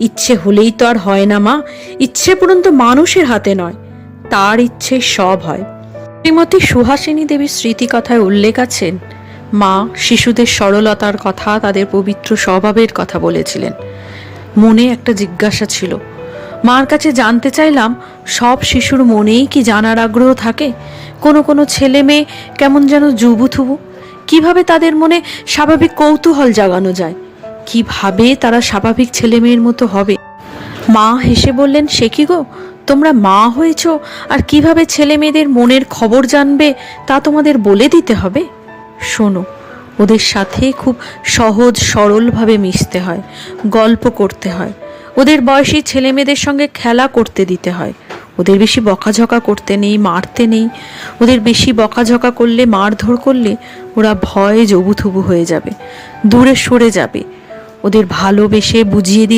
ইচ্ছে হলেই তো আর হয় না মা, ইচ্ছে পূরণ তো মানুষের হাতে নয়, তার ইচ্ছে সব হয়। শ্রীমতী সুহাসিনী দেবীর স্মৃতিকথায় উল্লেখ আছেন, মা শিশুদের সরলতার কথা, তাদের পবিত্র স্বভাবের কথা বলেছিলেন। মনে একটা জিজ্ঞাসা ছিল, মার কাছে জানতে চাইলাম, সব শিশুর মনেই কি জানার আগ্রহ থাকে? কোনো কোনো ছেলে মেয়ে কেমন যেন জুবুথুবু, কিভাবে তাদের মনে স্বাভাবিক কৌতূহল জাগানো যায়, কিভাবে তারা স্বাভাবিক ছেলে মেয়ের মতো হবে? মা হেসে বললেন, সে কি গো, তোমরা মা হয়েছ, আর কিভাবে ছেলে মেয়েদের মনের খবর জানবে তা তোমাদের বলে দিতে হবে? শোনো, ওদের সাথে খুব সহজ সরলভাবে মিশতে হয়, গল্প করতে হয়, ওদের বয়সী ছেলে মেয়েদের সঙ্গে খেলা করতে দিতে হয়। ওদের বেশি বকাঝকা করতে নেই, মারতে নেই। ওদের বেশি বকাঝকা করলে, মারধর করলে ওরা ভয়ে জবুথুবু হয়ে যাবে, দূরে সরে যাবে। ওদের ভালোবেসে বুঝিয়ে দিলে